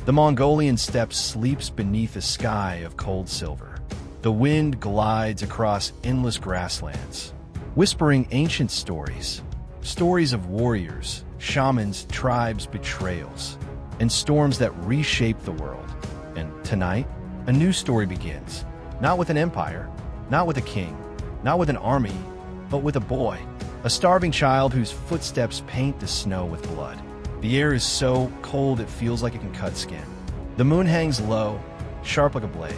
The Mongolian steppe sleeps beneath a sky of cold silver. The wind glides across endless grasslands, whispering ancient stories. Stories of warriors, shamans, tribes, betrayals, and storms that reshape the world. And tonight, a new story begins. Not with an empire, not with a king, not with an army, but with a boy. A starving child whose footsteps paint the snow with blood. The air is so cold it feels like it can cut skin. The moon hangs low, sharp like a blade.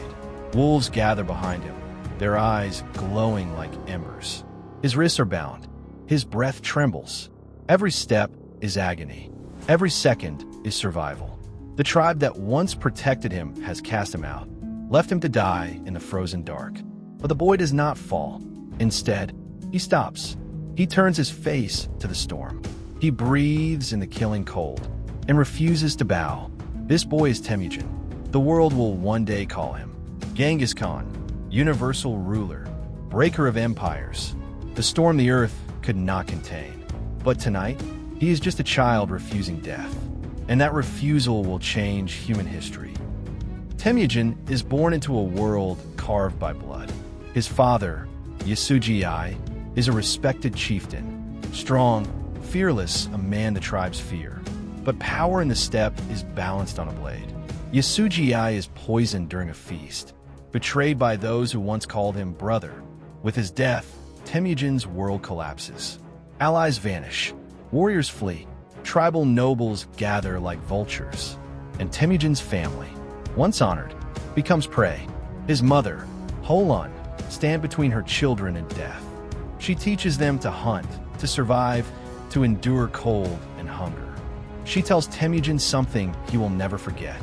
Wolves gather behind him, their eyes glowing like embers. His wrists are bound. His breath trembles. Every step is agony. Every second is survival. The tribe that once protected him has cast him out, left him to die in the frozen dark. But the boy does not fall. Instead, he stops. He turns his face to the storm. He breathes in the killing cold and refuses to bow. This boy is Temujin. The world will one day call him Genghis Khan, universal ruler, breaker of empires, the storm the earth could not contain. But tonight, he is just a child refusing death, and that refusal will change human history. Temujin is born into a world carved by blood. His father, Yasuji, is a respected chieftain, strong, fearless, a man the tribes fear. But power in the steppe is balanced on a blade. Yasuji is poisoned during a feast, betrayed by those who once called him brother. With his death, Temujin's world collapses. Allies vanish, warriors flee, tribal nobles gather like vultures, and Temujin's family, once honored, becomes prey. His mother, Holon, stands between her children and death. She teaches them to hunt, to survive, to endure cold and hunger. She tells Temujin something he will never forget.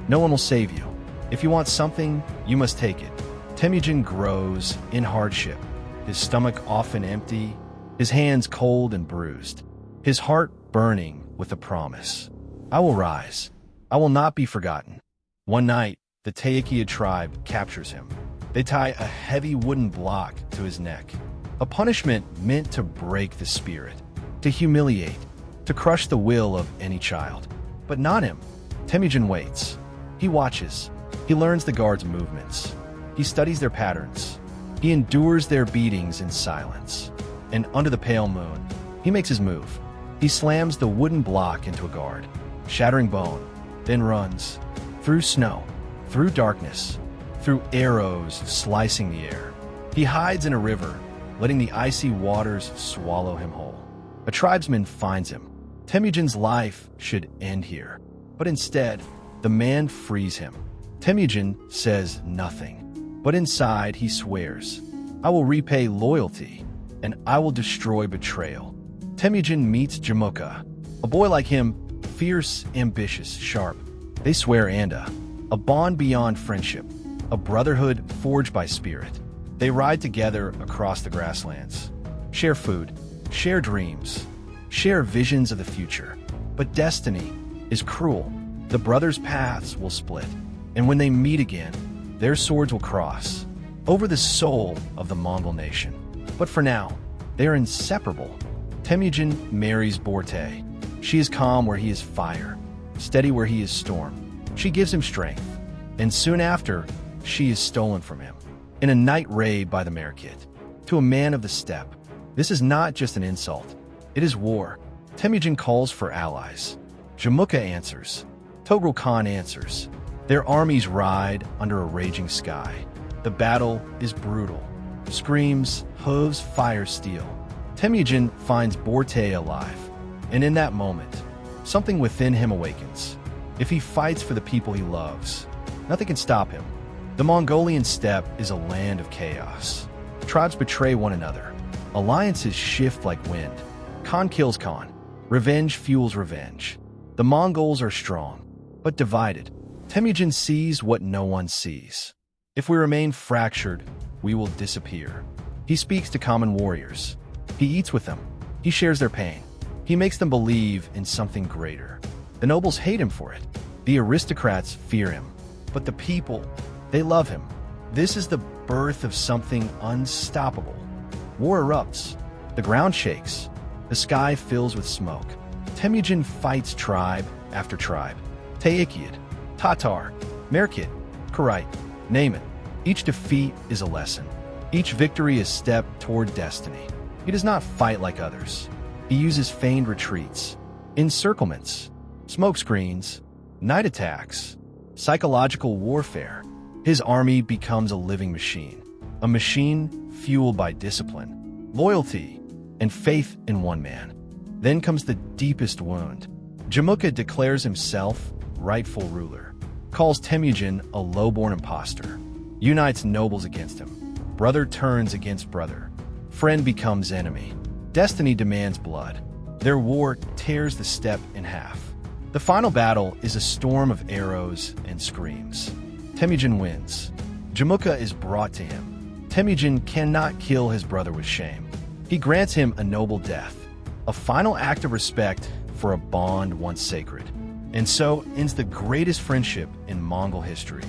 No one will save you. If you want something, you must take it. Temujin grows in hardship, his stomach often empty, his hands cold and bruised, his heart burning with a promise. I will rise. I will not be forgotten. One night, the Tayakid tribe captures him. They tie a heavy wooden block to his neck, a punishment meant to break the spirit, to humiliate, to crush the will of any child. But not him. Temujin waits. He watches. He learns the guards' movements. He studies their patterns. He endures their beatings in silence. And under the pale moon, he makes his move. He slams the wooden block into a guard, shattering bone, then runs. Through snow, through darkness, through arrows slicing the air. He hides in a river, letting the icy waters swallow him whole. A tribesman finds him. Temujin's life should end here. But instead, the man frees him. Temujin says nothing. But inside he swears, I will repay loyalty, and I will destroy betrayal. Temujin meets Jamuka, a boy like him, fierce, ambitious, sharp. They swear Anda, a bond beyond friendship, a brotherhood forged by spirit. They ride together across the grasslands, share food, share dreams, share visions of the future. But destiny is cruel. The brothers' paths will split, and when they meet again, their swords will cross over the soul of the Mongol nation. But for now, they are inseparable. Temujin marries Borte. She is calm where he is fire, steady where he is storm. She gives him strength, and soon after, she is stolen from him in a night raid by the Merkit. To a man of the steppe, this is not just an insult. It is war. Temujin calls for allies. Jamuka answers. Togrul Khan answers. Their armies ride under a raging sky. The battle is brutal. Screams, hooves, fire, steel. Temujin finds Borte alive, and in that moment, something within him awakens. If he fights for the people he loves, nothing can stop him. The Mongolian steppe is a land of chaos. Tribes betray one another. Alliances shift like wind. Khan kills Khan. Revenge fuels revenge. The Mongols are strong, but divided. Temujin sees what no one sees. If we remain fractured, we will disappear. He speaks to common warriors. He eats with them. He shares their pain. He makes them believe in something greater. The nobles hate him for it. The aristocrats fear him. But the people, they love him. This is the birth of something unstoppable. War erupts. The ground shakes. The sky fills with smoke. Temujin fights tribe after tribe. Tayakid, Tatar, Merkit, Kharite, name it. Each defeat is a lesson. Each victory is a step toward destiny. He does not fight like others. He uses feigned retreats, encirclements, smokescreens, night attacks, psychological warfare. His army becomes a living machine, a machine fueled by discipline, loyalty, and faith in one man. Then comes the deepest wound. Jamukha declares himself rightful ruler, calls Temujin a low-born impostor, unites nobles against him. Brother turns against brother. Friend becomes enemy. Destiny demands blood. Their war tears the steppe in half. The final battle is a storm of arrows and screams. Temujin wins. Jamukha is brought to him. Temujin cannot kill his brother with shame. He grants him a noble death, a final act of respect for a bond once sacred. And so ends the greatest friendship in Mongol history.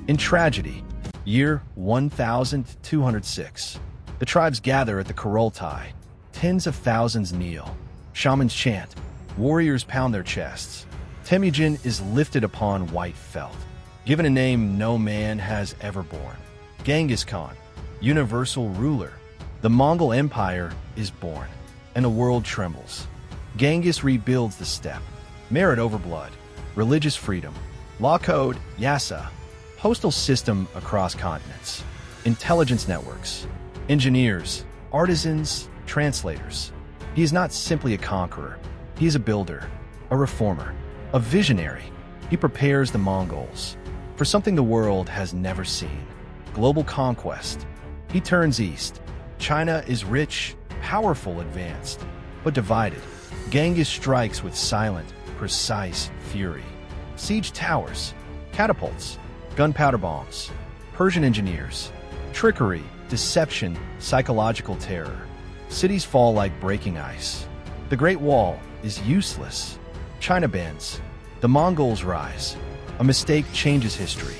In tragedy, year 1206, the tribes gather at the Kurultai. Tens of thousands kneel. Shamans chant. Warriors pound their chests. Temujin is lifted upon white felt, given a name no man has ever borne. Genghis Khan, universal ruler. The Mongol Empire is born, and the world trembles. Genghis rebuilds the steppe. Merit over blood, religious freedom, law code, yasa, postal system across continents, intelligence networks, engineers, artisans, translators. He is not simply a conqueror. He is a builder, a reformer, a visionary. He prepares the Mongols for something the world has never seen: global conquest. He turns east. China is rich, powerful, advanced, but divided. Genghis strikes with silent, precise fury. Siege towers, catapults, gunpowder bombs, Persian engineers, trickery, deception, psychological terror. Cities fall like breaking ice. The Great Wall is useless. China bends. The Mongols rise. A mistake changes history.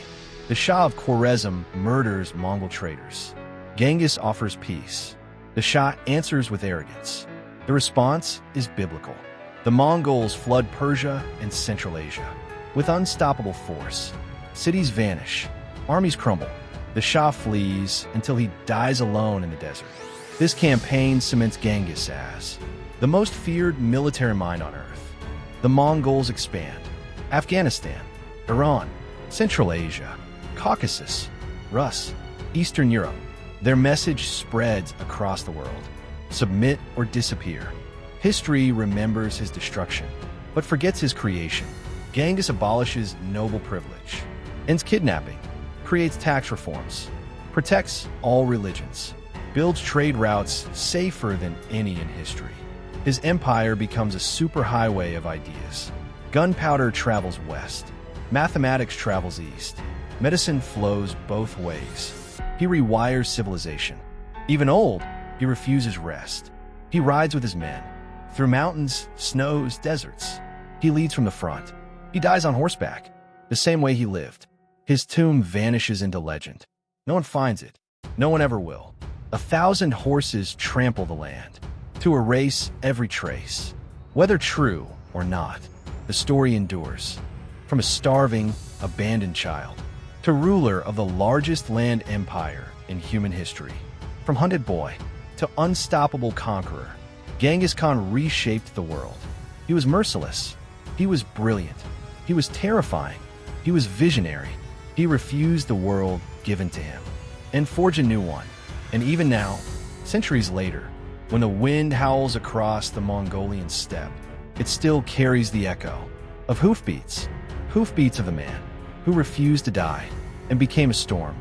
The Shah of Khwarezm murders Mongol traitors. Genghis offers peace. The Shah answers with arrogance. The response is biblical. The Mongols flood Persia and Central Asia with unstoppable force. Cities vanish. Armies crumble. The Shah flees until he dies alone in the desert. This campaign cements Genghis as the most feared military mind on earth. The Mongols expand. Afghanistan, Iran, Central Asia, Caucasus, Rus, Eastern Europe. Their message spreads across the world. Submit or disappear. History remembers his destruction, but forgets his creation. Genghis abolishes noble privilege, ends kidnapping, creates tax reforms, protects all religions, builds trade routes safer than any in history. His empire becomes a superhighway of ideas. Gunpowder travels west. Mathematics travels east. Medicine flows both ways. He rewires civilization. Even old, he refuses rest. He rides with his men through mountains, snows, deserts. He leads from the front. He dies on horseback, the same way he lived. His tomb vanishes into legend. No one finds it. No one ever will. 1,000 horses trample the land to erase every trace. Whether true or not, the story endures. From a starving, abandoned child to ruler of the largest land empire in human history. From hunted boy to unstoppable conqueror, Genghis Khan reshaped the world. He was merciless. He was brilliant. He was terrifying. He was visionary. He refused the world given to him and forged a new one. And even now, centuries later, when the wind howls across the Mongolian steppe, it still carries the echo of hoofbeats of the man who refused to die and became a storm.